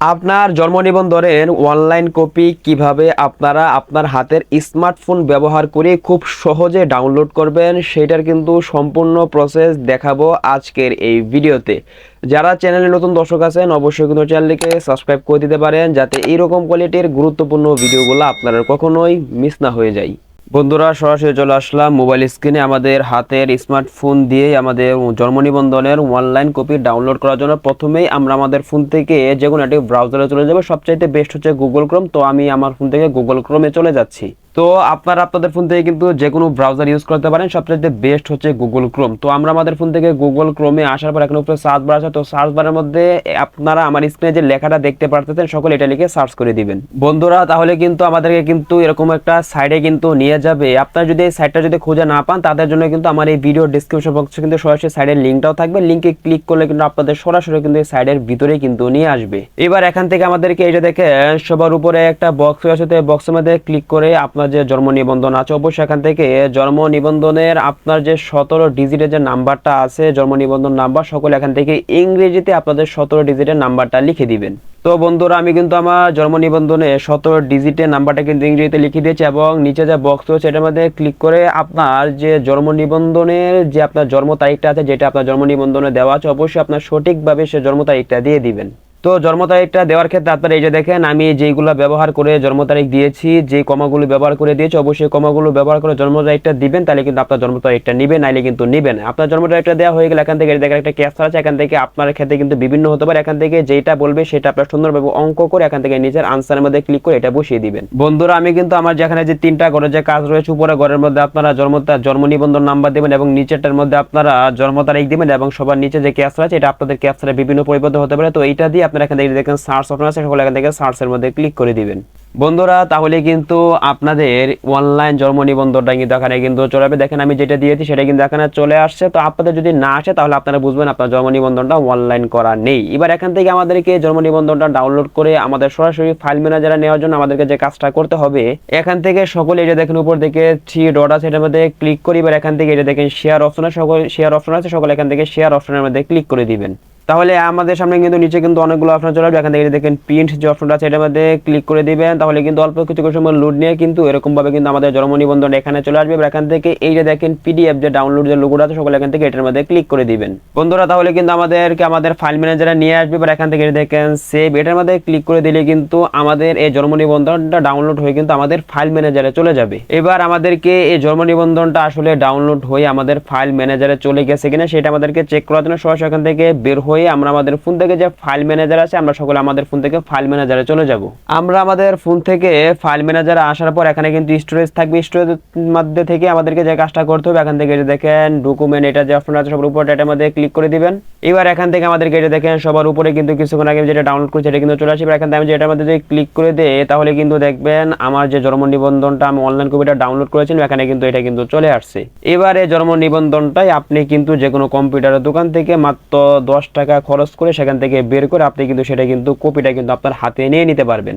আপনার জন্ম নিবন্ধনের অনলাইন কপি কিভাবে আপনারা আপনার হাতের স্মার্টফোন ব্যবহার করে খুব সহজে ডাউনলোড করবেন সেটার কিন্তু সম্পূর্ণ প্রসেস দেখাবো আজকের এই ভিডিওতে। যারা চ্যানেলে নতুন দর্শক আছেন অবশ্যই কিন্তু চ্যানেলটিকে সাবস্ক্রাইব করে দিতে পারেন যাতে এইরকম কোয়ালিটির গুরুত্বপূর্ণ ভিডিওগুলো আপনারা কখনোই মিস না হয়ে যায়। বন্ধুরা, সরাসরি চলে আসলাম মোবাইল স্ক্রিনে। আমাদের হাতের স্মার্টফোন দিয়েই আমাদের জন্ম নিবন্ধনের অনলাইন কপি ডাউনলোড করার জন্য প্রথমেই আমরা আমাদের ফোন থেকে যে কোনো একটি ব্রাউজারে চলে যাব। সবচাইতে বেস্ট হচ্ছে গুগল ক্রোম। তো আমি আমার ফোন থেকে গুগল ক্রোমে চলে যাচ্ছি। তো আপনারা আপনাদের ফোন থেকে কিন্তু যে কোনো ব্রাউজার ইউজ করতে পারেন, সবচাইতে বেস্ট হচ্ছে গুগল ক্রোম। তো আমরা আমাদের ফোন থেকে গুগল ক্রোমে আসার পর এখানে উপরে সার্চ বার আছে। তো সার্চ বারের মধ্যে আপনারা আমার স্ক্রিনে যে লেখাটা দেখতে পারতেছেন সকলে এটা লিখে সার্চ করে দিবেন বন্ধুরা। তাহলে কিন্তু আমাদেরকে কিন্তু এরকম একটা সাইডে কিন্তু নিয়ে যাবে। আপনারা যদি এই সাইটটা যদি খুঁজে না পান তাদের জন্য কিন্তু আমার এই ভিডিও ডেসক্রিপশন বক্সে কিন্তু সরাসরি সাইডের লিঙ্কটাও থাকবে। লিঙ্কে ক্লিক করলে কিন্তু আপনাদের সরাসরি কিন্তু এই সাইডের ভিতরে কিন্তু নিয়ে আসবে। এবার এখান থেকে আমাদেরকে এই যে দেখেন সবার উপরে একটা বক্স আছে, তো এই বক্সের মধ্যে ক্লিক করে আপনার যে জন্ম নিবন্ধন আছে অবশ্যই এখান থেকে জন্ম নিবন্ধনের আপনার যে 17 ডিজিটের যে নাম্বারটা আছে জন্ম নিবন্ধন নাম্বার, সকলে এখান থেকে ইংরেজিতে আপনাদের 17 ডিজিটের নাম্বারটা লিখে দিবেন। তো বন্ধুরা, আমি কিন্তু আমার জন্ম নিবন্ধনে 17 ডিজিটের নাম্বারটা কিন্তু ইংরেজিতে লিখে দিয়েছি এবং নিচে যে বক্স রয়েছে এটার মধ্যে ক্লিক করে আপনার যে জন্ম নিবন্ধনের যে আপনার জন্ম তারিখটা আছে যেটা আপনার জন্ম নিবন্ধনে দেওয়া আছে অবশ্যই আপনার সঠিকভাবে সে জন্ম তারিখটা দিয়ে দিবেন। তো জন্ম তারিখটা দেওয়ার ক্ষেত্রে আপনারা এই যে দেখেন আমি যেইগুলো ব্যবহার করে জন্ম তারিখ দিয়েছি, যে কমাগুলো ব্যবহার করে দিয়েছি অবশ্যই কমাগুলো ব্যবহার করে জন্ম তারিখটা দিবেন, তাহলে কিন্তু আপনার জন্ম তারিখটা নিবে, নাইলে কিন্তু নিবে না। আপনার জন্ম তারিখটা দেওয়া হয়ে গেলে এখান থেকে দেখেন একটা ক্যাপচা আছে, এখান থেকে আপনার ক্ষেত্রে কিন্তু বিভিন্ন হতে পারে। এখান থেকে যেটা বলবে সেটা আপনার সুন্দরভাবে অঙ্ক করে এখান থেকে নিচের আনসারের মধ্যে ক্লিক করে এটা বসিয়ে দিবেন। বন্ধুরা, আমি কিন্তু আমার যেখানে যে তিনটা ঘরের যে কাজ রয়েছে উপরে ঘরের মধ্যে আপনারা জন্ম নিবন্ধন নাম্বার দেবেন এবং নিচেরটার মধ্যে আপনারা জন্ম তারিখ দিবেন এবং সবার নিচে যে ক্যাপচা আছে এটা আপনাদের ক্যাপচারে বিভিন্ন পরিবর্তন হতে পারে। তো এইটা দিয়ে আপনারা এখান থেকে দেখেন সার্চ অপশন আছে, সকলে এখান থেকে সার্চের মধ্যে ক্লিক করে দিবেন বন্ধুরা। তাহলে কিন্তু আপনাদের অনলাইন জন্ম নিবন্ধনটা কিন্তু এখানে কিন্তু চলে যাবে। দেখেন আমি যেটা দিয়েছি সেটা কিন্তু এখানে চলে আসছে। তো আপনাদের যদি না আসে তাহলে আপনারা বুঝবেন আপনার জন্ম নিবন্ধনটা অনলাইন করা নেই। এবার এখান থেকে আমাদেরকে জন্ম নিবন্ধনটা ডাউনলোড করে আমাদের সরাসরি ফাইল ম্যানেজারে নেওয়ার জন্য আমাদেরকে যে কাজটা করতে হবে এখান থেকে সকলে এটা দেখেন উপর দিকে 3 ডট আছে এটার মধ্যে ক্লিক করি। এবার এখান থেকে এটা দেখেন শেয়ার অপশন আছে, সকল শেয়ার অপশন আছে, সকলে এখান থেকে শেয়ার অপশনের মধ্যে ক্লিক করে দিবেন। তাহলে আমাদের সামনে কিন্তু নিচে কিন্তু অনেকগুলো অপশন চলে আসবে। এখান থেকে দেখেন প্রিন্ট যে অপশনটা আছে এটার মধ্যে ক্লিক করে দিবেন। তাহলে কিন্তু অল্প কিছু সময় লোড নিয়ে কিন্তু এরকম ভাবে কিন্তু আমাদের জন্ম নিবন্ধন এখানে চলে আসবে। এখান থেকে এই যে দেখেন পিডিএফ যে ডাউনলোড যে লোগোটা আছে সকলে এখান থেকে এটার মধ্যে ক্লিক করে দিবেন বন্ধুরা। তাহলে কিন্তু আমাদেরকে আমাদের ফাইল ম্যানেজারে নিয়ে আসবে। এবার এখান থেকে দেখেন সেভ, এটার মধ্যে ক্লিক করে দিলে কিন্তু আমাদের এই জন্ম নিবন্ধনটা ডাউনলোড হয়ে কিন্তু আমাদের ফাইল ম্যানেজারে চলে যাবে। এবার আমাদেরকে এই জন্ম নিবন্ধনটা আসলে ডাউনলোড হয়ে আমাদের ফাইল ম্যানেজারে চলে গেছে কিনা সেটা আমাদেরকে চেক করার জন্য সরাসরি এখান থেকে বের হয়ে আমরা আমাদের ফোন থেকে যে ফাইল ম্যানেজার আছে আমরা সকলে আমাদের ফোন থেকে ফাইল ম্যানেজারে চলে যাব। আমরা আমাদের ফোন থেকে ফাইল ম্যানেজারে আসার পর এখানে কিন্তু স্টোরেজ থাকবে। স্টোরেজের মধ্যে থেকে আমাদেরকে যে কাজটা করতে হবে এখান থেকে দেখেন ডকুমেন্ট এটা যে অপশন আছে সবার উপরে এটার মধ্যে ক্লিক করে দিবেন। এবার এখান থেকে আমাদেরকে এটা দেখেন সবার উপরে কিন্তু কিছুক্ষণ আগে যেটা ডাউনলোড করেছি এটা কিন্তু চলে আসবে। এখান থেকে আমি যেটার মধ্যে যদি ক্লিক করে দেই তাহলে কিন্তু দেখবেন আমার যে জন্ম নিবন্ধনটা আমি অনলাইন কপিটা ডাউনলোড করেছিলাম এখানে কিন্তু এটা কিন্তু চলে আসছে। এবারে জন্ম নিবন্ধনটাই আপনি কিন্তু যে কোনো কম্পিউটারের দোকান থেকে মাত্র 10 টাকা খরচ করে সেখান থেকে বের করে আপনি কিন্তু সেটা কিন্তু কপিটা কিন্তু আপনার হাতে নিয়ে নিতে পারবেন।